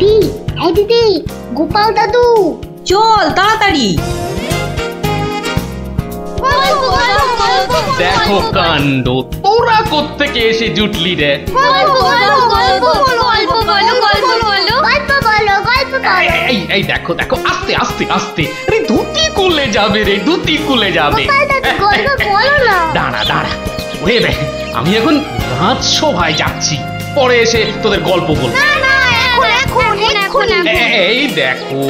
দিদি, এই দিদি, গোপাল দাদু, চল তাড়াতাড়ি। দেখো কাণ্ড, তোরা কোত্থেকে এসে জুটলি রে? এই দেখো দেখো, আস্তে আস্তে আস্তে, আরে ধুতি খুলে যাবে রে, ধুতি খুলে যাবে। দাঁড়া দাঁড়া, ওরে রে, আমি এখন রাজসভায় যাচ্ছি, পরে এসে তোদের গল্প বলবো। এই দেখো,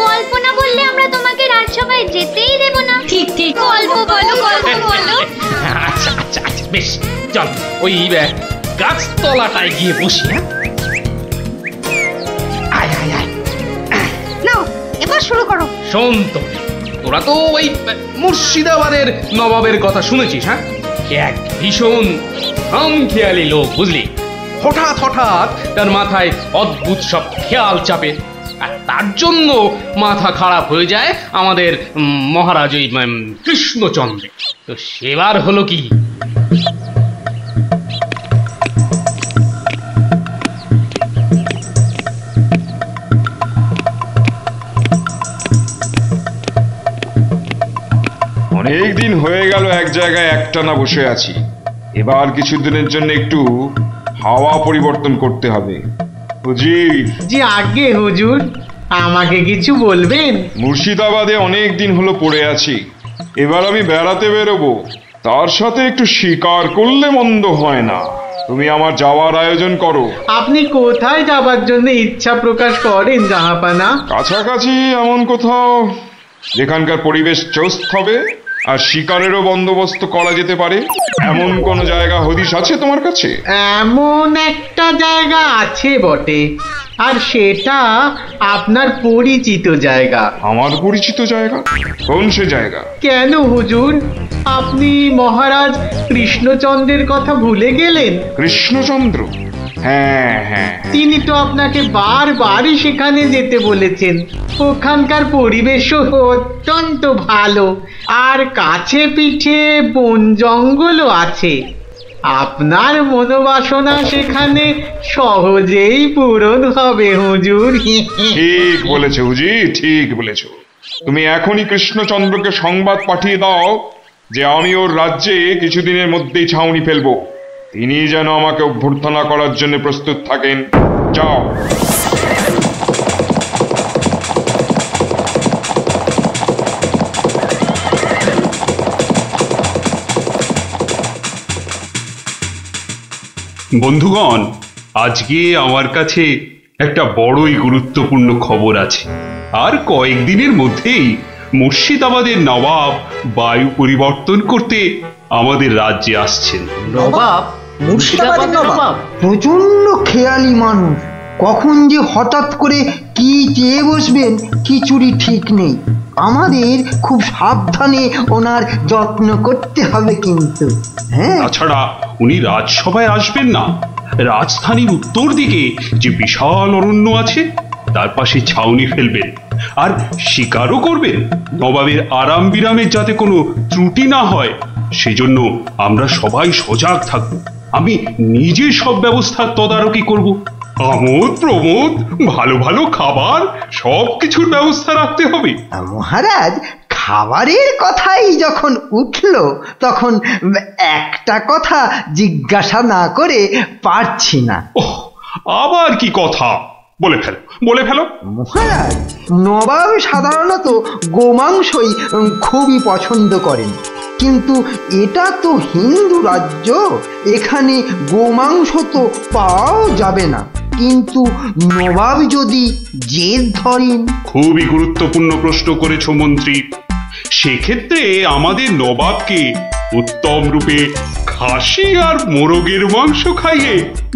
গল্প না বললে আমরা তোমাকে রাজসভায় যেতেই দেব না। ঠিক ঠিক, গল্প বলো, গল্প বলো। আচ্ছা আচ্ছা আচ্ছা, বেশ, চল ওই গাছতলাটায় গিয়ে বসি। আয় আয় আয়, নাও এবার শুরু করো। শোন তো, তোরা তো ওই মুর্শিদাবাদের নবাবের কথা শুনেছিস? হ্যাঁ, এক ভীষণ খামখেয়ালি লোক, বুঝলি। হঠাৎ হঠাৎ তার মাথায় অদ্ভুত সব খেয়াল চাপে, আর তার জন্য মাথা খারাপ হয়ে যায় আমাদের মহারাজ ওই কৃষ্ণচন্দ্র। তো সেবার হলো কি, অনেক দিন হয়ে গেল এক জায়গায় একটানা বসে আছি। এবার কিছুদিনের জন্য একটু হাওয়া পরিবর্তন করতে হবে। হুজুর জি আগে হুজুর, আমাকে কিছু বলবেন? মুর্শিদাবাদে অনেক দিন হলো পড়ে আছি, এবার আমি বেড়াতে বেরোবো, তার সাথে একটু শিকার করলে মন্দ হয় না। তুমি আমার যাওয়ার আয়োজন করো। আপনি কোথায় যাবার জন্য ইচ্ছা প্রকাশ করেন জাহাপানা? কাছাকাছি এমন কোথাও যেখানকার পরিবেশ চৌস্ত হবে আর শিকারেরও বন্দোবস্ত করা যেতে পারে, এমন কোন জায়গা হদিশ আছে তোমার কাছে? এমন একটা জায়গা আছে বটে, আর সেটা আপনার পরিচিত জায়গা। আমার পরিচিত জায়গা? কোন সে জায়গা? কেন হুজুর, আপনি মহারাজ কৃষ্ণচন্দ্রের কথা ভুলে গেলেন? কৃষ্ণচন্দ্র? হ্যাঁ হ্যাঁ, তিনি তো আপনাকে বারবারই সেখানে যেতে বলেছেন। ওখানকার পরিবেশও অত্যন্ত ভালো, আর কাছে পিঠে বন জঙ্গলও আছে। আপনার মনোবাসনা সেখানে সহজেই পূরণ হবে হুজুর। ঠিক বলেছো হুজি, ঠিক বলেছো। তুমি এখনই কৃষ্ণচন্দ্রকে সংবাদ পাঠিয়ে দাও যে আমি ওর রাজ্যে কিছুদিনের মধ্যেই ছাউনি ফেলবো। তিনি যেন আমাকে অভ্যর্থনা করার জন্য প্রস্তুত থাকেন। যাও। বন্ধুগণ, আজকে আমার কাছে একটা বড়ই গুরুত্বপূর্ণ খবর আছে। আর কয়েকদিনের মধ্যেই মুর্শিদাবাদের নবাব বায়ু পরিবর্তন করতে আমাদের রাজ্যে আসছেন। নবাব? মুর্শিদাবাদের নবাব? প্রচন্ড খেয়ালি মানুষ, কখন যে হঠাৎ করে কি চেয়ে বসবেন কিছুরই ঠিক নেই। আমাদের খুব সাবধানে ওনার যত্ন করতে হবে কিন্তু। হ্যাঁ, তাছাড়া উনি রাজসভায় আসবেন না, রাজধানীর উত্তর দিকে যে বিশাল অরণ্য আছে তার পাশে ছাউনি ফেলবেন, আর শিকারও করবেন। নবাবের আরাম বিরামের যাতে কোনো ত্রুটি না হয় সেজন্য আমরা সবাই সজাগ থাকব। আমি নিজে সব ব্যবস্থার তদারকি করব। আমোদ প্রমোদ, ভালো ভালো খাবার, সব কিছুর ব্যবস্থা রাখতে হবে। মহারাজ, খাবারের কথাই যখন উঠল তখন একটা কথা জিজ্ঞাসা না করে পারছি না। ওহ, আবার কি কথা? বলে ফেলো, বলে ফেলো। মহারাজ, নবাব সাধারণত গোমাংসই খুবই পছন্দ করেন, কিন্তু এটা তো হিন্দু রাজ্য, এখানে গোমাংস তো পাওয়াও যাবে না। কিন্তু নবাব যদি জেদ ধরেন। খুবই গুরুত্বপূর্ণ প্রশ্ন করেছো মন্ত্রী। সেক্ষেত্রে আমাদের নবাবকে উত্তম রূপে খাসি আর মোরগের মাংস খাইয়ে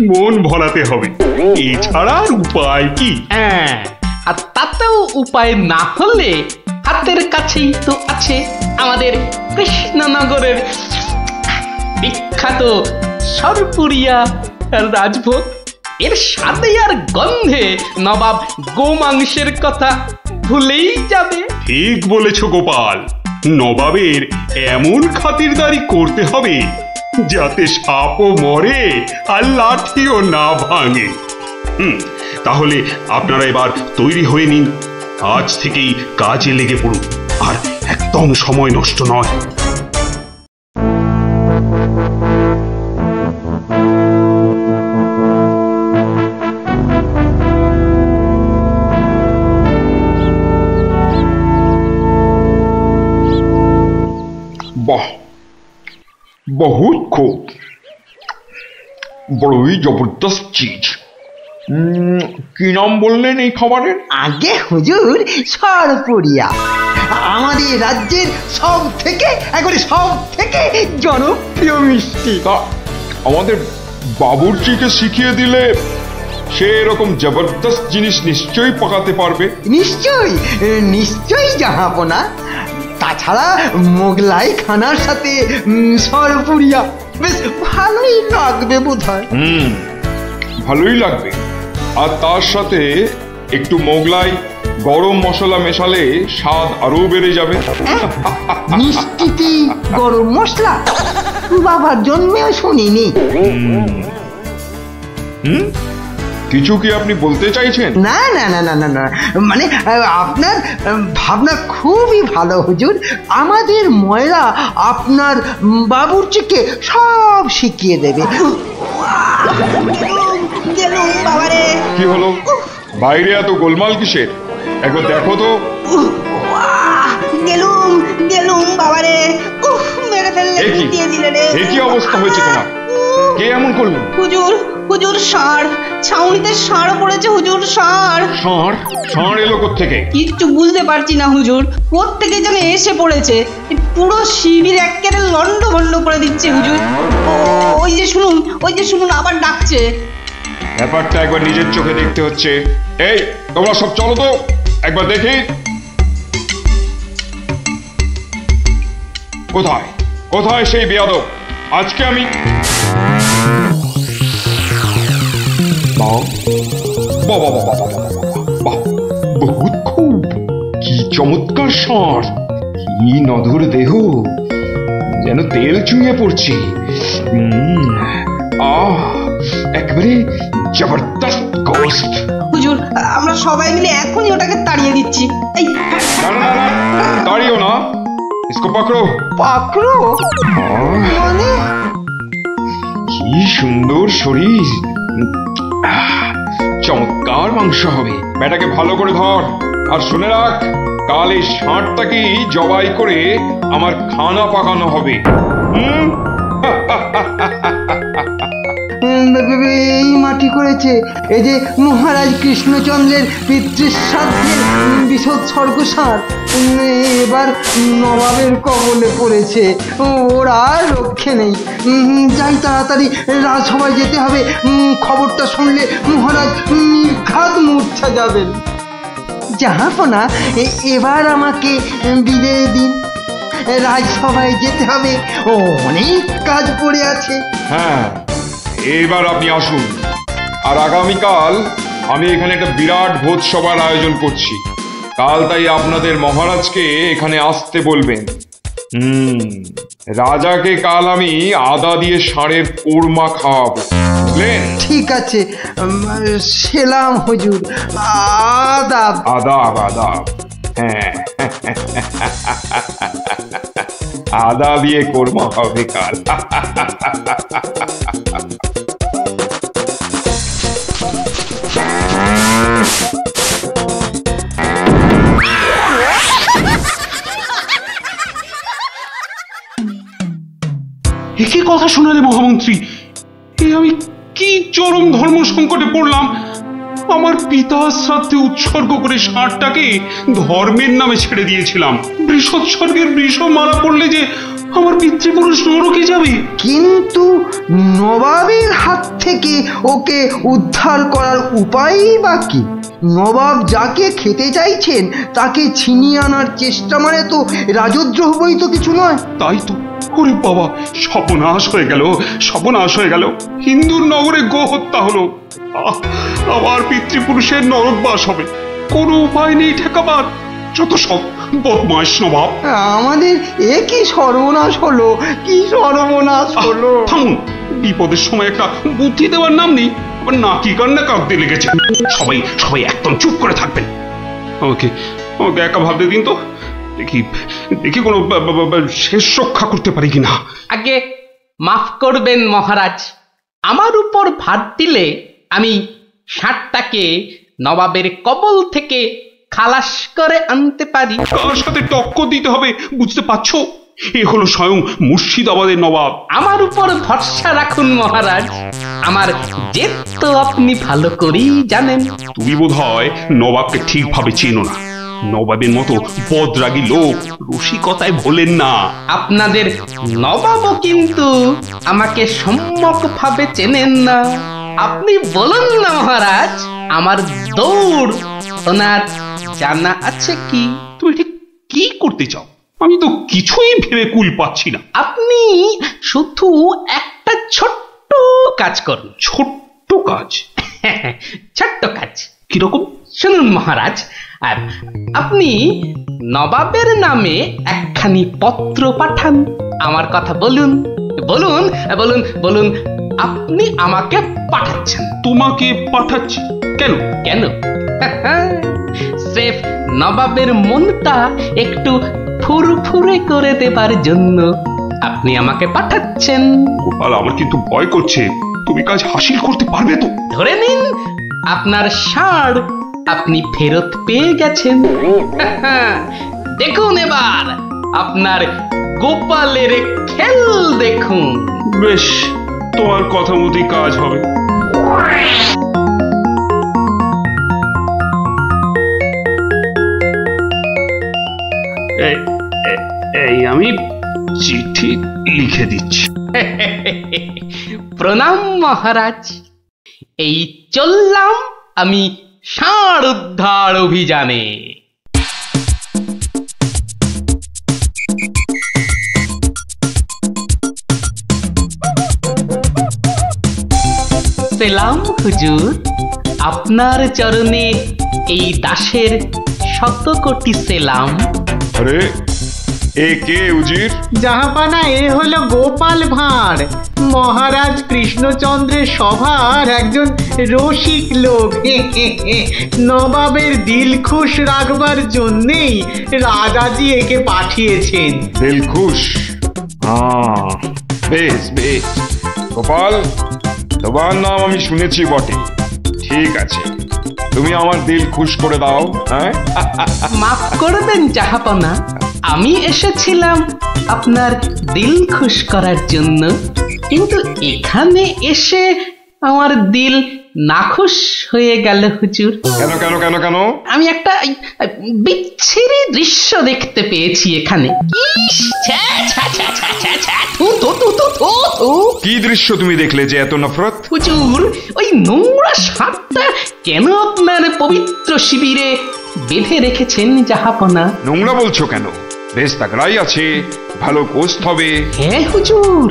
মন ভরাতে হবে। এছাড়া আর উপায় কি? হ্যাঁ, আর তাতেও উপায় না হলে হাতের কাছেই তো আছে আমাদের কৃষ্ণনগরের বিখ্যাত সরপুরিয়া রাজভোগ। এর সাথে আর গন্ধে নবাব গোমাংসের কথা ভুলেই যাবে। ঠিক বলেছো গোপাল, নবাবের এমন খাতিরদারি করতে হবে যাতে সাপও মরে আর লাঠিও না ভাঙে। তাহলে আপনারা এবার তৈরি হয়ে নিন, আজ থেকেই কাজে লেগে পড়ুন, আর একদম সময় নষ্ট নয়। বাহ, বহুত খুব, বড়ই জবরদস্ত চিজ। কি নাম বললেন এই খাবারের? আগে হুজুর সরপুরিয়া, আমাদের রাজ্যের সব থেকে জনপ্রিয় মিষ্টি। তা আমাদের বাবুর্চিকে শিখিয়ে দিলে সে এরকম জবরদস্ত জিনিস নিশ্চয়ই পাকাতে পারবে। নিশ্চয়ই জাহাপনা। তাছাড়া মোগলাই খানার সাথে সরপুরিয়া বেশ ভালোই লাগবে বোধহয়। ভালোই লাগবে, আর তার সাথে একটু মোগলাই গরম মশলা মেশালে স্বাদ আরো বেড়ে যাবে। মিষ্টিতে গরম মশলা বাবার জন্মেও শুনিনি। কিছু কি আপনি বলতে চাইছেন? না না না না না না, মানে আপনার ভাবনা খুবই ভালো হুজুর। আমাদের ময়রা আপনার বাবুর্চিকে সব শিখিয়ে দেবে। কি হলো, বাইরে এত গোলমাল কিসের? একবার দেখো তো। কি অবস্থা হয়েছে তোমার? কে এমন করলো? হুজুর ষাঁড়, ছাউনিতে ষাঁড় পড়েছে হুজুর। ষাঁড় এলো কোত্থেকে? কিচ্ছু বুঝতে পারছি না হুজুর, কোত্থেকে যেন এসে পড়েছে। পুরো শিবির একেবারে লন্ডভন্ড করে দিচ্ছে হুজুর। ওই যে শুনুন আবার ডাকছে। ব্যাপারটা একবার নিজের চোখে দেখতে হচ্ছে। এই তোমরা সব চলো তো একবার দেখি। কোথায় সেই বেয়াদব? আজকে আমি বহুত খুব, কি চমৎকার ষাঁড়, কি নধর দেহ, যেন তেল চুইয়ে পড়ছে। একেবারে জবরদস্ত গোস্ত। হুজুর আমরা সবাই মিলে এখনই ওটাকে তাড়িয়ে দিচ্ছি। এই না, তাড়িও না, इसको पकड़ो। মানে কি সুন্দর শরীর, চমৎকার মাংস হবে। বেটাকে ভালো করে ধর, আর শুনে রাখ, কাল এই ষাঁড়টাকেই জবাই করে আমার খানা পাকানো হবে। এই মাটি করেছে, এই যে মহারাজ কৃষ্ণচন্দ্রের পিতৃশ্রাদ্ধের বিসর্গ-সার এবার নবাবের কবলে পড়েছে। ওর আর রক্ষে নেই। যাই তাড়াতাড়ি, রাজসভায় যেতে হবে। খবরটা শুনলে মহারাজ নির্ঘাত মূর্ছা যাবেন। জাহাপনা, এবার আমাকে বিদায় দিন, রাজসভায় যেতে হবে, অনেক কাজ পড়ে আছে। হ্যাঁ, এবার আপনি আসুন। আর আগামীকাল আমি এখানে একটা বিরাট ভোজসভার আয়োজন করছি। কাল তাই আপনাদের মহারাজকে এখানে আসতে বলবেন। রাজাকে কাল আমি আদা দিয়ে ষাঁড়ের কোরমা খাওয়াবো, বুঝলেন? ঠিক আছে, সেলাম হুজুর। আদাব। হ্যাঁ, আদা দিয়ে কোরমা হবে কাল। কি কথা শোনালে মহামন্ত্রী? আমি কি চরম ধর্ম সংকটে পড়লাম। আমার পিতা শ্রাদ্ধে উৎসর্গ করে ষাঁড়টাকে ধর্মের নামে ছেড়ে দিয়েছিলাম। বৃষোৎসর্গের বৃষ মারা পড়লে যে আমার পিতৃপুরুষ নরকে যাবে। কিন্তু নবাবের হাত থেকে ওকে উদ্ধার করার উপায়ই বা কি? নবাব যাকে খেতে চাইছেন তাকে ছিনিয়ে আনার চেষ্টা মানে তো রাজদ্রোহ বই তো কিছু নয়। তাই তো। ওরে বাবা, সর্বনাশ হয়ে গেল। হিন্দুর নগরে গো হত্যা হলো। আবার পিতৃপুরুষের নরকবাস হবে। কোনো উপায় নেই ঠেকাবার। যত সব বদমাইশ নবাব। আমাদের কি সর্বনাশ হলো! থামুন, বিপদের সময় একটা বুদ্ধি দেওয়ার নাম নেই। আবার নাকি কান্না কাঁদতে লেগেছে। সবাই সবাই একদম চুপ করে থাকবেন। আমাকে আমাকে একা ভাবতে দিন তো, দেখি দেখি কোনো শেষ রক্ষা করতে পারি কিনা। আগে মাফ করবেন মহারাজ, আমার উপর ভার দিলে আমি ষাঁড়টাকে নবাবের কবল থেকে খালাস করে আনতে পারি। কার সাথে টক্কর দিতে হবে বুঝতে পারছো? এ হলো স্বয়ং মুর্শিদাবাদের নবাব। আমার উপর ভরসা রাখুন মহারাজ, আমার জেদ তো আপনি ভালো করেই জানেন। তুমি বোধহয় নবাবকে ঠিকভাবে চেনো না। নবাবের মতো বদরাগী লোক রসিকতায় ভোলেন না। আপনাদের নবাবও কিন্তু আমাকে সম্যকভাবে চেনেন না। আপনি বলুন না মহারাজ, আমার দৌড় ওনার জানা আছে কি? তুমি ঠিক কি করতে চাও? আমি তো কিছুই ভেবে কুল পাচ্ছি না। আপনি শুধু একটা ছোট্ট কাজ করুন। ছোট্ট কাজ? ছোট্ট কাজ কিরকম? শুনুন মহারাজ, আর আপনি নবাবের নামে একখানি পত্র পাঠান। আমার কথা বলুন বলুন বলুন বলুন, আপনি আমাকে পাঠাচ্ছেন। তোমাকে পাঠাচ্ছি? কেন কেন? স্রেফ নবাবের মনটা একটু ফুরফুরে করে দেবার জন্য আপনি আমাকে পাঠাচ্ছেন। গোপাল, আমার কিন্তু ভয় করছে। তুমি কাজ হাসিল করতে পারবে তো? ধরে নিন আপনার ষাঁড় আপনি ফেরত পেয়ে গেছেন। দেখুন এবার আপনার গোপালের খেল দেখুন। বেশ, তোমার কথা মতোই কাজ হবে। এই আমি চিঠি লিখে দিচ্ছি। প্রণাম মহারাজ, এই চললাম আমি ষাঁড় উদ্ধার অভিযানে। সেলাম হুজুর, আপনার চরণে এই দাসের শত কোটি সেলাম। আরে এ কে উজির? জাহাপানা, এ হলো গোপাল ভাঁড়, মহারাজ কৃষ্ণচন্দ্রের সভার একজন রসিক লোক। নবাবের দিল খুশ রাখবার জন্যেই রাজাজি একে পাঠিয়েছেন। দিলখুশ? বেশ বেশ। গোপাল, তোমার নাম আমি শুনেছি বটে। ঠিক আছে, তুমি আমার দিল খুশ করে দাও। হ্যাঁ, মাফ করবেন জাহাপনা, আমি এসেছিলাম আপনার দিল খুশ করার জন্য, কিন্তু এখানে এসে আমার দিল নাখুশ হয়ে গেল হুজুর। কেন কেন কেন কেন? আমি একটা বিচ্ছিরি দৃশ্য দেখতে পেয়েছি এখানে। ইস, ছ্যা, ছ্যা, ছ্যা, ছ্যা, ছ্যা, ছ্যা, থু, থু, থু, থু, থু, থু। কি দৃশ্য তুমি দেখলে যে এত নফরত? হুজুর, ওই নোংরা ষাঁড়টা কেন আপনার পবিত্র শিবিরে বেঁধে রেখেছেন জাহাপনা? নোংরা বলছো কেন? বেশ তাগড়াই আছে, ভালো গোস্ত হবে। হ্যাঁ হুজুর,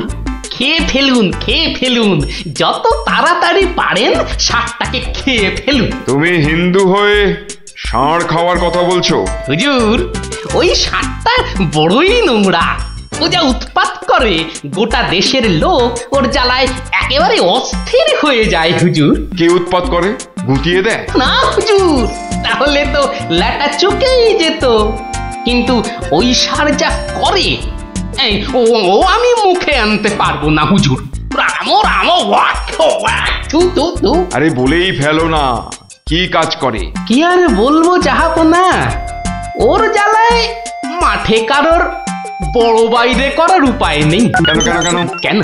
খেয়ে ফেলুন, খেয়ে ফেলুন, যত তাড়াতাড়ি পারেন ষাঁড়টাকে খেয়ে ফেলুন। তুমি হিন্দু হয়ে ষাঁড় খাওয়ার কথা বলছো? হুজুর, ওই ষাঁড়টা বড়ই নোংরা। ও যা উৎপাত করে, গোটা দেশের লোক ওর জ্বালায় একেবারে অস্থির হয়ে যায় হুজুর। কে উৎপাত করে? গুটিয়ে দেয়? না হুজুর, তাহলে তো ল্যাটা চুকেই যেত। কিন্তু ওই ষাঁড় যা করে, এই ও আমি মুখে আনতে পারবো না হুজুর। রামো রামো ওয়াক ওয়াক, থু থু থু। আরে বলেই ফেলো না, কি কাজ করে? কি আর বলবো জাহাপনা, ওর জ্বালায় মাঠে কারোর বড় বাইরে করার উপায় নেই। কেন কেন কেন? কেন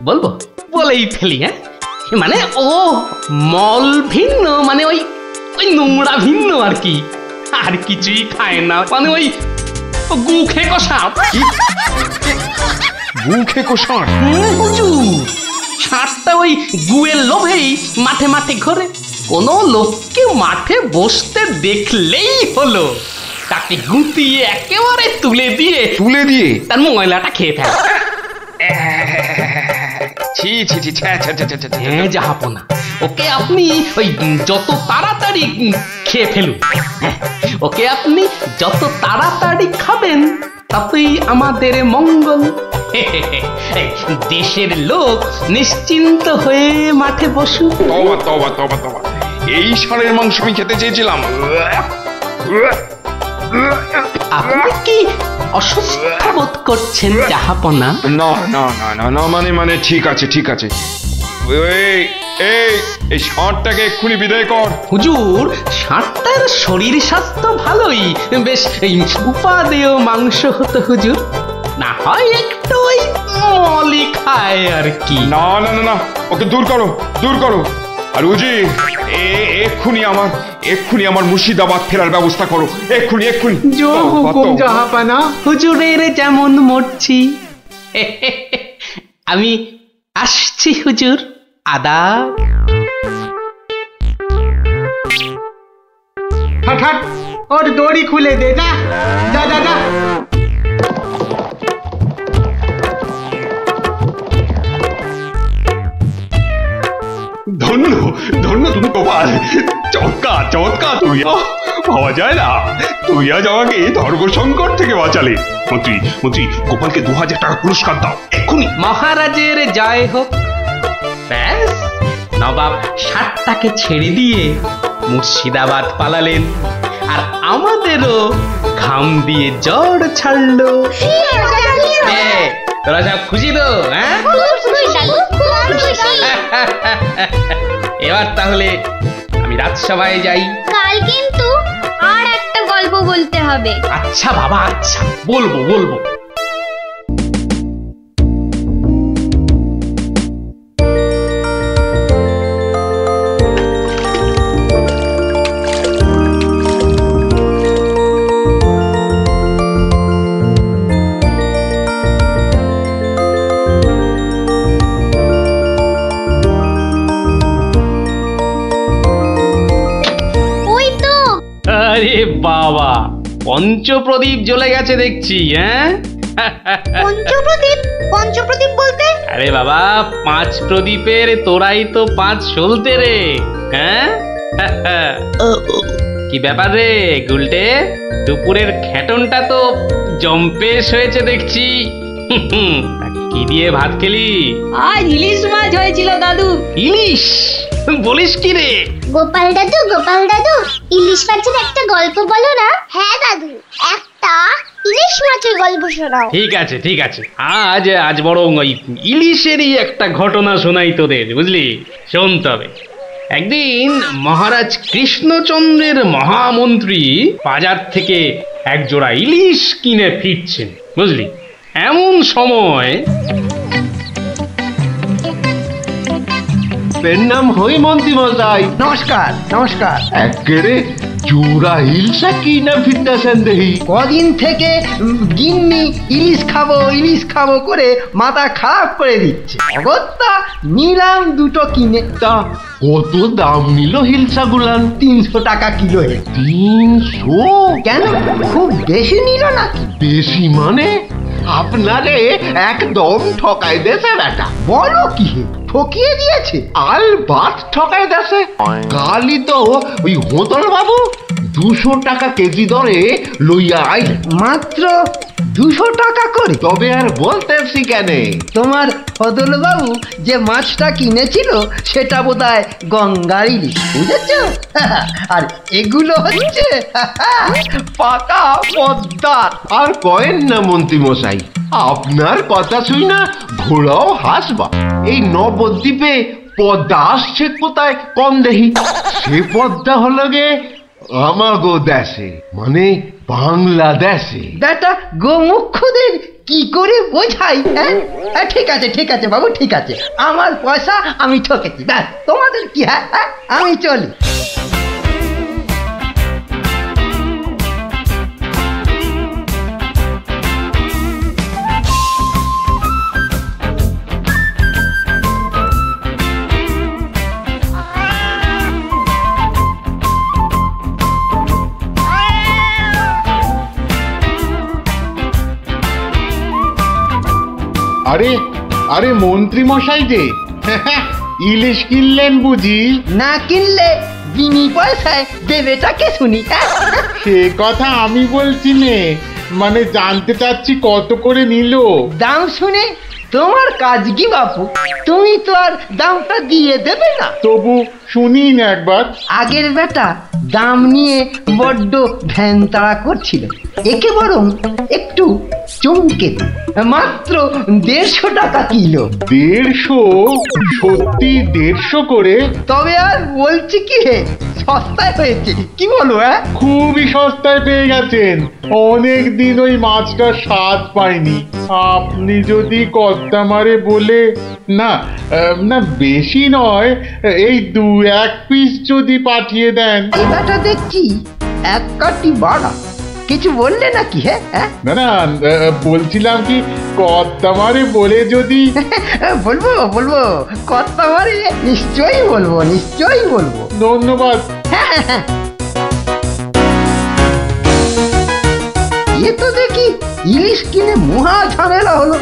বলবো? বলেই ফেলি। হ্যাঁ, মানে ও মল ভিন্ন, মানে ওই ওই নোংরা ভিন্ন আর কি, আর কিছুই খায় না। মানে ওই গু খেকো সাপ। গু খেকো ষাঁড়? হুজুর, ষাঁড়টা ওই গুয়ের লোভেই মাঠে মাঠে ঘোরে। কোনো লোককে মাঠে বসতে দেখলেই হলো তাকে গুটিয়ে একেবারে তুলে দিয়ে তার ময়লাটা খেয়ে ফেলে। ছি ছি ছি, ছ্যা, ছ্যা, ছ্যা, ছ্যা, ছ্যা, ছ্যা। হ্যাঁ জাহাপনা, ওকে আপনি ওই যত তাড়াতাড়ি খেয়ে ফেলুন। হ্যাঁ, ওকে আপনি যত তাড়াতাড়ি খাবেন ততই আমাদের মঙ্গল। দেশের লোক নিশ্চিন্ত হয়ে মাঠে বসুক। তবা তবা তবা তবা, এই ষাঁড়ের মাংস আমি খেতে চেয়েছিলাম। আপনি কি অসুস্থ বোধ করছেন জাহাপনা? না না না না না, মানে ঠিক আছে ঠিক আছে। এই ষাঁড়টাকে এক্ষুনি বিদায় কর। হুজুর, ষাঁড়টার শরীর স্বাস্থ্য ভালোই, বেশ এই উপাদেয় মাংস হতো হুজুর, না হয় একটু ওই মলি খায় আর কি। না না না না, ওকে দূর করো দূর করো। আর উজি, এক্ষুনি আমার মুর্শিদাবাদ ফেরার ব্যবস্থা করো, এক্ষুনি এক্ষুনি। জো হুকুম জাহাপানা। হুজুরের যেমন মরছি। আমি আসছি হুজুর, আদাব। হাট হাট, ওর দড়ি খুলে দে, যা যা যা যা। ধন্য ধন্য তুমি গোপাল, চমৎকার চমৎকার। তুই ভাবা যায় না, তুই আজ আমাকে ধর্ম সংকট থেকে বাঁচালে। মন্ত্রী মন্ত্রী, গোপালকে 2000 টাকা পুরস্কার দাও এক্ষুনি। মহারাজের জয় হোক। ব্যাস, নবাব ষাটটাকে ছেড়ে দিয়ে মুর্শিদাবাদ পালালেন, আর আমাদেরও ঘাম দিয়ে জ্বর ছাড়লো। তোরা সব খুশি তো? হ্যাঁ, এবার তাহলে আমি রাজসভায় যাই। কাল কিন্তু আর একটা গল্প বলতে হবে। আচ্ছা বাবা, আচ্ছা, বলবো বলবো। আরে বাবা, পঞ্চপ্রদীপ জ্বলে গেছে দেখছি। হ্যাঁ, পঞ্চপ্রদীপ? পঞ্চপ্রদীপ বলতে? আরে বাবা, 5 প্রদীপের তোরাই তো 5 সলতে রে। হ্যাঁ, কি ব্যাপার রে গুলটে, দুপুরের খেটনটা তো জম্পেশ হয়েছে দেখছি। কি দিয়ে ভাত খেলি? আজ ইলিশ মাছ হয়েছিল দাদু। ইলিশ? বলিস কি রে? গোপাল দাদু, ইলিশ মাছের একটা গল্প বলো না। হ্যাঁ দাদু, একটা ইলিশ মাছের গল্প শোনাও। ঠিক আছে ঠিক আছে, আজ বরং ওই ইলিশেরই একটা ঘটনা শোনাই তোদের, বুঝলি? শোন তবে। একদিন মহারাজ কৃষ্ণচন্দ্রের মহামন্ত্রী বাজার থেকে এক জোড়া ইলিশ কিনে ফিরছেন, বুঝলি? এমন সময় নাম হই মন্ত্রী মশাই। নমস্কার নমস্কার। একেরে জোড়া হিলসা কি না ফিরতেছেন দেখি। কদিন থেকে গিন্নি ইলিশ খাবো করে মাথা খারাপ করে দিচ্ছে। অগত্যা নিলাম দুটো কিনে। তা কত দাম নিল হিলসা গুলান? 300 টাকা কিলো। 300? কেন, খুব বেশি নিল নাকি? বেশি মানে? আপনারে একদম ঠকাই দেছে বেটা। বলো কি, ঠকিয়ে দিয়েছে? আল বাত ঠকাই দেছে। কালই তো ওই হোতল বাবু 200 টাকা কেজি দরে লইয়া আইল। মাত্র 200 টাকা করে? তবে আর বলতেছি কেন, তোমার ফদলবাবু যে মাছটা কিনেছিল সেটা বোধহয় গঙ্গার ইলিশ, বুঝেছ? আর এগুলো হচ্ছে পাকা পদ্মার। আর কয়েন না মন্ত্রী মশাই, আপনার কথা শুই না ঘোড়াও হাসবা। এই নবদ্বীপে পদ্মা আসছে কোথায় কম দেখি। সে পদ্মা হলো গে আমাগো দেশে, মানে বাংলাদেশে। বেটা গোমুখদের কি করে বোঝাই? হ্যাঁ, ঠিক আছে বাবু, ঠিক আছে। আমার পয়সা আমি ঠকেছি, ব্যাস। তোমাদের কি? হ্যাঁ, আমি চলি। আরে আরে মন্ত্রী মশাই যে ইলিশ কিনলেন বুঝি? না কিনলে বিনি পয়সায় দেবেটাকে শুনি। সে কথা আমি বলছি নে, মানে জানতে চাচ্ছি কত করে নিল? দাম শুনে তোমার কাজ কি বাপু? তুমি তো আর দামটা দিয়ে দেবে না। তবু শুনি না একবার। আগের বেটা দাম নিয়ে বড্ড ধ্যান তাড়া করছিল, একে বরং একটু চমকে দিই। মাত্র 150 টাকা কিলো। 150? সত্যি 150 করে? তবে আর বলছি কি হে, সস্তায় হয়েছে, কি বলো? খুবই সস্তায় পেয়ে গেছেন। অনেক দিন ওই মাছটার স্বাদ পাইনি। আপনি যদি কর্তা মারে বলে না না বেশি নয়, এই 2-1 পিস যদি পাঠিয়ে দেন। এবারটা দেখছি এক কাটি বাড়া, কিছু বললে নাকি? হ্যাঁ না না, বলছিলাম কি কর্তা মারে বলে যদি বলবো বলবো, কর্তা মারে নিশ্চয়ই বলবো, নিশ্চয়ই বলবো। ধন্যবাদ। এ তো দেখি ইলিশ কিনে মহা ঝামেলা হলো।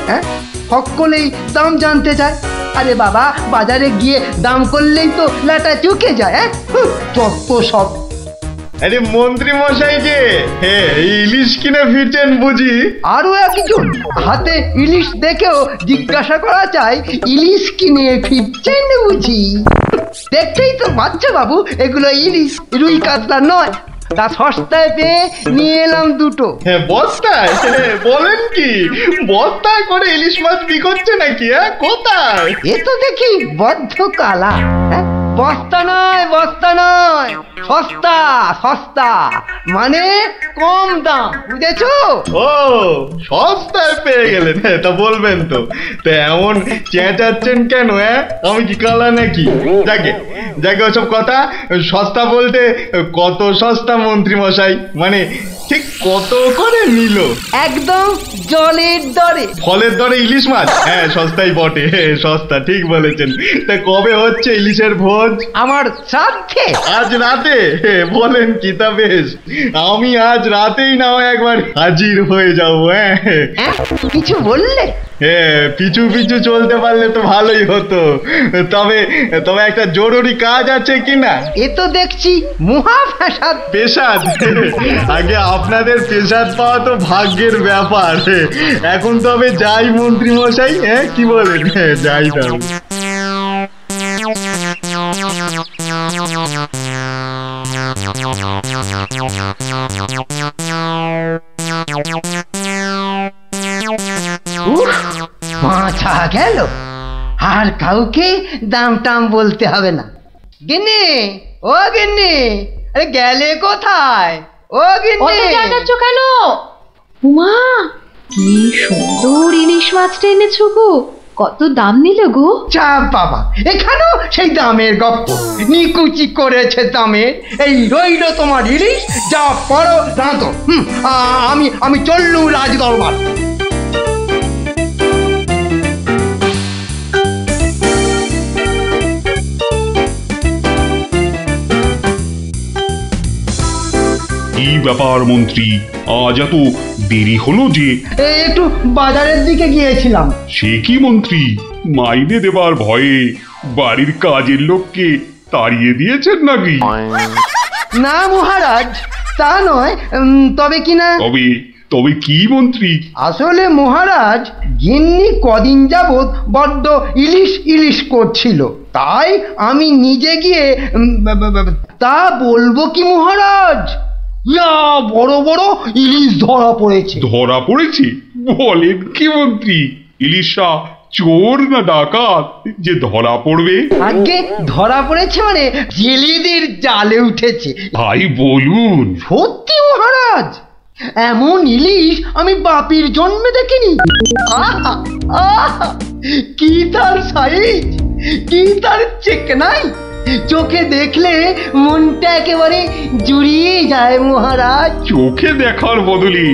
সকলেই দাম জানতে চায়। আরে বাবা, বাজারে গিয়ে দাম করলেই তো লাটা চুকে যায়। যত সব। আরে মন্ত্রী মশাই যে ইলিশ কিনে ফিরছেন বুঝি? আরো একজন হাতে ইলিশ দেখেও জিজ্ঞাসা করা চাই, ইলিশ কিনে ফিরছেন বুঝি? দেখতেই তো বাচ্চা বাবু, এগুলো ইলিশ, রুই কাতলা নয়। তা সস্তায় পেয়ে নিয়ে এলাম দুটো। বস্তায়? বলেন কি, বস্তায় করে ইলিশ মাছ বিকোচ্ছে নাকি? কোথায়? এ তো দেখি বদ্ধ কালা। বস্তা নয়, বস্তা নয়, সস্তা সস্তা, মানে কম দাম, বুঝেছো? ও, সস্তায় পেয়ে গেলেন? তা বলবেন তো। তা এমন চেঁচাচ্ছেন কেন? আমি কি কালা নাকি? যাকে যাকে ওসব কথা। সস্তা বলতে কত সস্তা মন্ত্রী মশাই? মানে ঠিক কত করে নিল? একদম জলের দরে। ফলের দরে ইলিশ মাছ? হ্যাঁ, সস্তাই বটে, সস্তা, ঠিক বলেছেন। তা কবে হচ্ছে ইলিশের ভোজ? আমার শ্রাদ্ধে। আজ রাতে? বলেন কি? তা বেশ, আমি আজ রাতেই না হয় একবার হাজির হয়ে যাবো। কিছু বললে? পিছু পিছু চলতে পারলে তো ভালোই হতো। তবে তবে একটা জরুরি কাজ আছে কিনা? এ তো দেখছি মহা পেশাদ। পেশাদ? আগে আপনাদের পেশাদ পাওয়া তো ভাগ্যের ব্যাপার। এখন তবে যাই মন্ত্রী মশাই, কি বলেন? যাই তবে। মাথা গেল, আর কাউকে দাম টাম বলতে হবে না। গিন্নি, ও গিন্নি, আরে গেলে কোথায়? ও গিন্নি, যাচ্ছ কেন? উমা, কি সুন্দর ইলিশ মাছটা এনেছো গো, কত দাম নিল গো? চাপ বাবা, এখানেও সেই দামের গপ্প, নিকুচি করেছে দামে। এই রইল তোমার ইলিশ, যা পড়ো রাঁধো। আমি চললুম রাজ দরবার। কি ব্যাপার মন্ত্রী, আজ এত দেরি হলো যে? একটু বাজারের দিকে গিয়েছিলাম। সে কি মন্ত্রী, মাইনে দেবার ভয়ে বাড়ির কাজের লোককে তাড়িয়ে দিয়েছেন নাকি? না মহারাজ, তা নয়। তবে কিনা। তবে কি মন্ত্রী? আসলে মহারাজ, গিন্নি কদিন যাবৎ বড্ড ইলিশ ইলিশ করছিল, তাই আমি নিজে গিয়ে তা বলবো কি মহারাজ, বড় বড় ইলিশ ধরা পড়েছে। ধরা পড়েছে? বলেন কি মন্ত্রী? ইলিশা চোর না ডাকাত যে ধরা পড়বে? আগে ধরা পড়েছে মানে জেলেদের জালে উঠেছে। ভাই বলুন। সত্যি মহারাজ, এমন ইলিশ আমি বাপির জন্মে দেখিনি। কি তার সাইজ, কি তার চেকনাই, চোখে দেখলে মনটা একেবারে জুড়িয়ে যায় মহারাজ। চোখে দেখার বদলে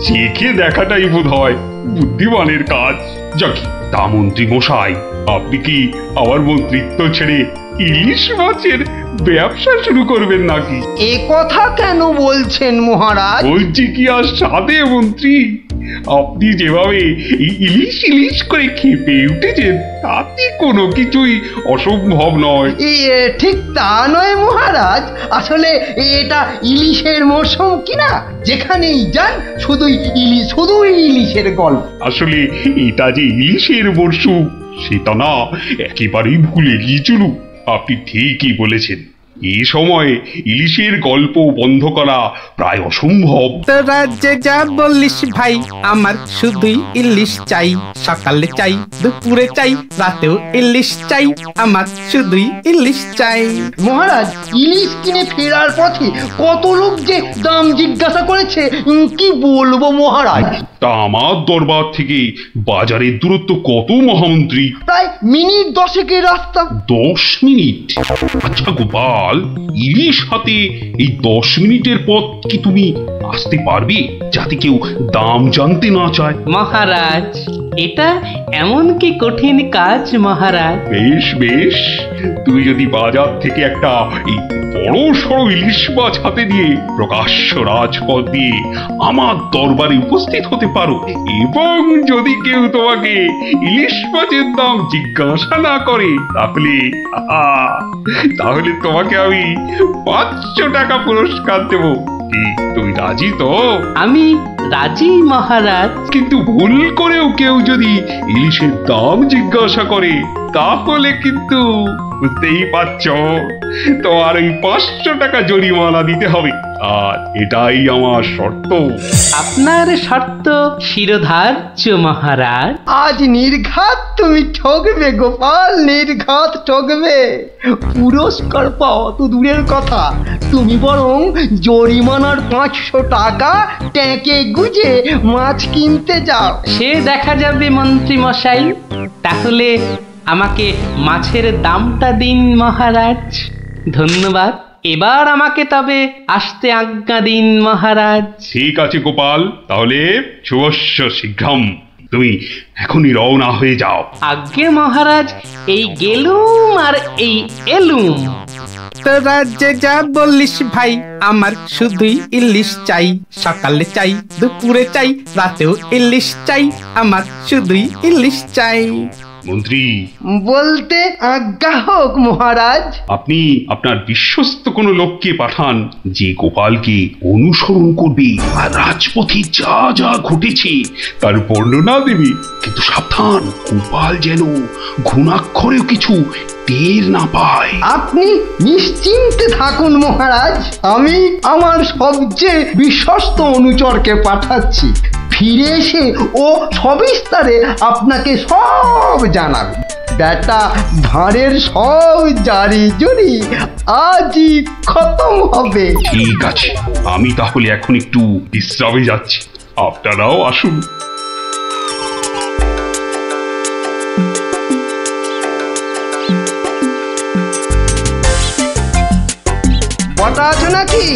চেখে দেখাটাই বোধ হয় বুদ্ধিমানের কাজ। যাক, তা মন্ত্রী মশাই, আপনি কি আমার মন্ত্রিত্ব ছেড়ে ইলিশ মাছের ব্যবসা শুরু করবেন নাকি? এ কথা কেন বলছেন মহারাজ? বলছি কি আর সাধে মন্ত্রী, আপনি যেভাবে এই ইলিশ ইলিশ করে খেপে উঠেছেন তাতে কোনো কিছুই অসম্ভব নয়। ঠিক তা নয় মহারাজ, আসলে এটা ইলিশের মরশুম কিনা, যেখানেই যান শুধুই ইলিশের গল্প। আসলে এটা যে ইলিশের মরশুম সেটা না একেবারেই ভুলে গিয়েছিল। আপনি ঠিকই বলেছেন, এই সময়ে ইলিশের গল্প বন্ধ করা প্রায় অসম্ভব। তোরা যে যা বলিস ভাই, আমার শুধুই ইলিশ চাই। সকালে চাই, দুপুরে চাই, রাতেও ইলিশ চাই। আমার শুধুই ইলিশ চাই। মহারাজ, ইলিশ কিনে ফেরার পথে কত লোক যে দাম জিজ্ঞাসা করেছে কি বলবো মহারাজ। তা আমার দরবার থেকে বাজারের দূরত্ব কত মহামন্ত্রী? প্রায় মিনিট 10 রাস্তা। 10 মিনিট? আচ্ছা গোপাল, ইলিশ হাতে এই 10 মিনিটের পথ কি তুমি আসতে পারবে, যাতে কেউ দাম জানতে না চায়? মহারাজ, এটা এমন কি কঠিন কাজ মহারাজ? বেশ বেশ, তুমি যদি বাজার থেকে একটা এই বড় সড়ো ইলিশ মাছ হাতে নিয়ে প্রকাশ্য রাজপথ দিয়ে আমার দরবারে উপস্থিত হতে পারো, এবং যদি কেউ তোমাকে ইলিশ মাছের দাম জিজ্ঞাসা না করে, তাহলে তোমাকে আমি 500 টাকা পুরস্কার দেব। তুমি রাজি তো? আমি রাজি মহারাজ। কিন্তু ভুল করেও কেউ যদি ইলিশের দাম জিজ্ঞাসা করে, তাহলে কিন্তু বুঝতেই পারছ তোমার ওই 500 টাকা জরিমানা দিতে হবে। আর এটাই আমার শর্ত। আপনার শর্ত শিরোধার্য মহারাজ। আজ নির্ঘাত তুমি ঠকবে গোপাল, নির্ঘাত ঠকবে। পুরস্কার পাওয়া তো দূরের কথা, তুমি বরং জরিমানার 500 টাকা ট্যাঁকে গুজে মাছ কিনতে যাও। সে দেখা যাবে মন্ত্রী মশাই। তাহলে আমাকে মাছের দামটা দিন মহারাজ। ধন্যবাদ। এবার আমাকে তবে আসতে আজ্ঞা দিন মহারাজ। ঠিক আছে গোপাল, তাহলে শুভস্য শীঘ্রম। তুমি এখনই রওনা হয়ে যাও। আজ্ঞে মহারাজ, এই গেলুম আর এই এলুম। তোরা যে যা বলিস ভাই, আমার শুধুই ইলিশ চাই। সকালে চাই, দুপুরে চাই, রাতেও ইলিশ চাই। আমার শুধুই ইলিশ চাই। মন্ত্রী বলতে আজ্ঞা হোক মহারাজ। আপনি আপনার বিশ্বস্ত কোনো লোককে পাঠান যে গোপালকে অনুসরণ করবে আর রাজপথে যা যা ঘটেছে তার বর্ণনা দেবে। কিন্তু সাবধান, গোপাল যেন ঘুণাক্ষরেও কিছু টের না পায়। আপনি নিশ্চিন্তে থাকুন মহারাজ, আমি আমার সবচেয়ে বিশ্বস্ত অনুচরকে পাঠাচ্ছি। ফিরে এসে ও সবিস্তারে আপনাকে সব জানাবে। বেটা ভাঁড়ের সব জারি জুরি আজই খতম হবে। ঠিক আছে, আমি তাহলে এখন একটু বিশ্রামে যাচ্ছি, আপনারাও আসুন। বটা আছো নাকি?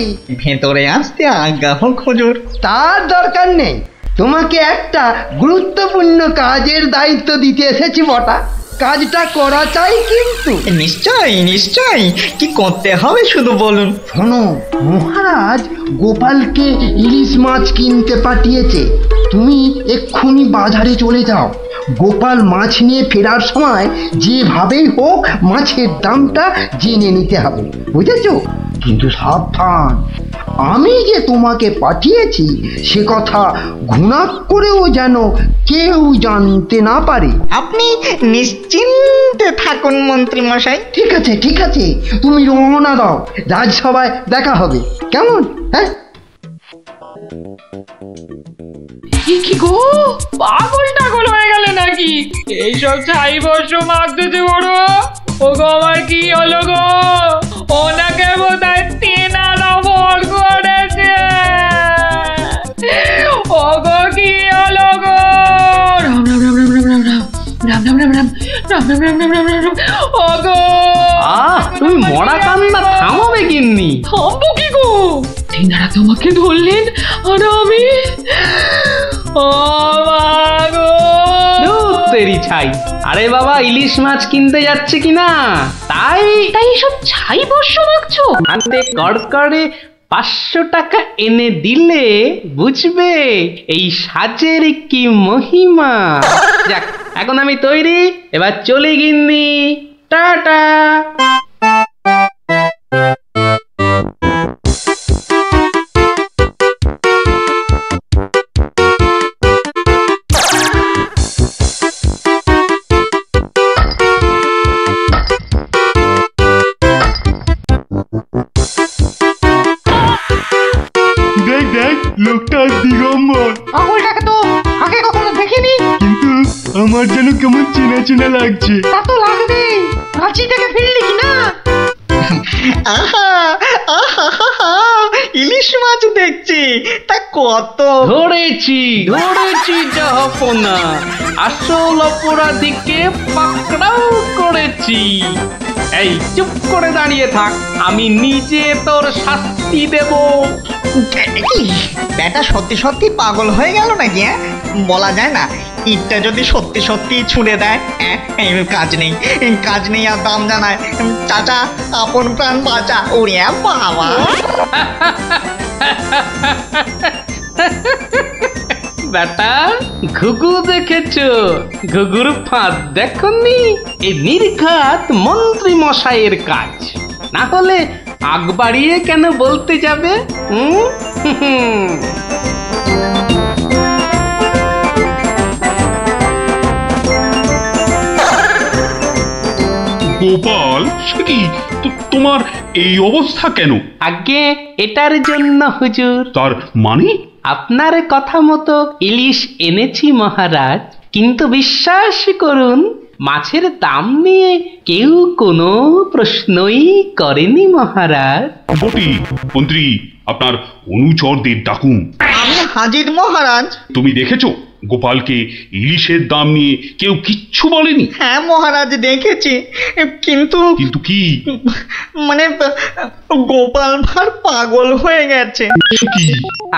ভেতরে আসতে আজ্ঞা হোক হুজুর। তার দরকার নেই, তোমাকে একটা গুরুত্বপূর্ণ কাজের দায়িত্ব দিতে এসেছি বটা। কাজটা করা চাই কিন্তু। নিশ্চয়ই নিশ্চয়ই, কি করতে হবে শুধু বলুন। শোনো, মহারাজ গোপালকে ইলিশ মাছ কিনতে পাঠিয়েছে। তুমি এক্ষুনি বাজারে চলে যাও। গোপাল মাছ নিয়ে ফেরার সময় যেভাবেই হোক মাছের দামটা জেনে নিতে হবে, বুঝেছো? কিন্তু সাবধান, আমি যে তোমাকে পাঠিয়েছি সে কথা ঘুণাক্ষরেও যেন কেউ জানতে না পারে। আপনি নিশ্চিন্তে থাকুন মন্ত্রী মশাই। ঠিক আছে ঠিক আছে, তুমি রওনা দাও, রাজসভায় দেখা হবে, কেমন? হ্যাঁ, কি গো, পাগল টাগল হয়ে গেলে নাকি? এইসব ছাই বর্ষ মাগতেছে বড়। ও গো, আমার কি হলো গো? ওনাকে বোধহয় তেনারা ভর করেছে। ও গো, কি হলো গো? রাম রাম রাম রাম রাম রাম রাম রাম রাম রাম রাম রাম রাম রাম রাম রাম রাম। ও গো, তুমি মরা কান্না থামাবে কিন্নি? থামবো কি গো? তেনারা তোমাকে ধরলেন আর আমি তেরি ছাই। আরে বাবা, ইলিশ মাছ কিনতে যাচ্ছে কিনা, তাই সব ছাই বর্ষ মাখছো। হাতে কড়কড়ে 500 টাকা এনে দিলে বুঝবে এই সাজের কি মহিমা। যাক, এখন আমি তৈরি, এবার চলে গিন্নি, টাটা। দেখ দেখ, লোকটা দিগম্বর। পাগলটাকে তো আগে কখনো দেখিনি। কিন্তু আমার যেন কেমন চেনা চেনা লাগছে। তা তো লাগবে, কাঁচি থেকে ফিরলি কিনা? ইলিশ মাছ দেখছি, তা কত? ধরেছি জাহাপনা, আসল অপরাধীকে পাকড়াও করেছি। এই চুপ করে দাঁড়িয়ে থাক, আমি নিজে তোর শাস্তি দেব। ব্যাটা সত্যি সত্যি পাগল হয়ে গেল নাকি? বলা যায় না, ইটটা যদি সত্যি সত্যি ছুঁড়ে দেয়। কাজ নেই আর দাম জানায়। চাচা, আপন প্রাণ বাঁচা। ওরে বাবা! বেটা, ঘুঘু দেখেছো? ঘুঘুর ফাঁদ দেখনি? এই নির্ঘাত মন্ত্রী মশাইয়ের কাজ। না হলে আগ বাড়িয়ে কেন বলতে যাবে? গোপাল, সে কি তোমার এই অবস্থা কেন? আগে এটার জন্য হুজুর। তার মানে? আপনার কথা মতো ইলিশ এনেছি মহারাজ, কিন্তু বিশ্বাস করুন, মাছের দাম নিয়ে কেউ কোনো প্রশ্নই করেনি মহারাজ। বটি, মন্ত্রী, আপনার অনুচরদের ডাকুন। আমি হাজির মহারাজ। তুমি দেখেছো গোপালকে ইলিশের দাম নিয়ে কেউ কিচ্ছু বলেনি? হ্যাঁ মহারাজ, দেখেছি। কিন্তু কি? মানে গোপাল ভাঁড় পাগল হয়ে গেছে। কি?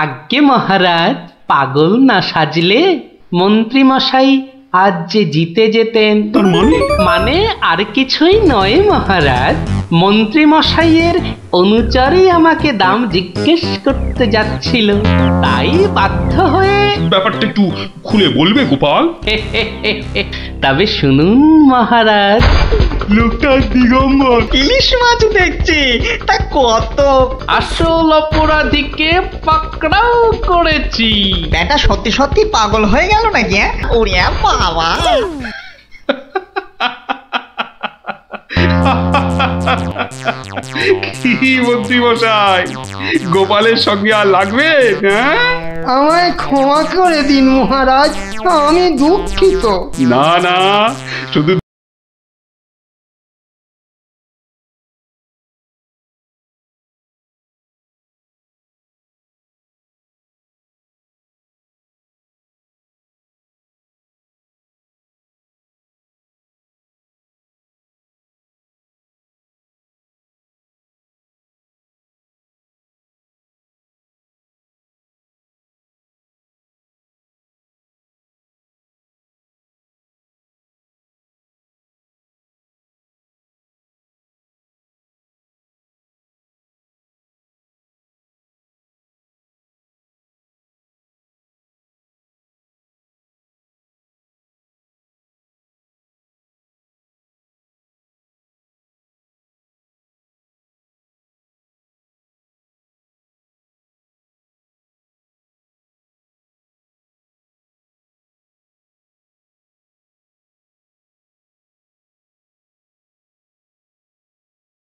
আজ্ঞে মহারাজ, পাগল না সাজলে মন্ত্রী মশাই আজ যে জিতে যেতেন। তার মানে আর কিছুই নয় মহারাজ, মন্ত্রী মশাইয়ের অনুচরই আমাকে দাম জিজ্ঞেস করতে যাচ্ছিল, তাই বাধ্য হয়ে। ব্যাপারটা একটু খুলে বলবে গোপাল? তবে শুনুন মহারাজ। লোকটা দিগম্বর। ইলিশ মাছ দেখছি, তা কত? আসল অপরাধীকে পাকড়াও করেছি। ব্যাটা সত্যি সত্যি পাগল হয়ে গেল নাকি? ওরে বাবা! কি মন্ত্রী মশাই, গোপালের সঙ্গে আর লাগবে? আমায় ক্ষমা করে দিন মহারাজ, আমি দুঃখিত। না, শুধু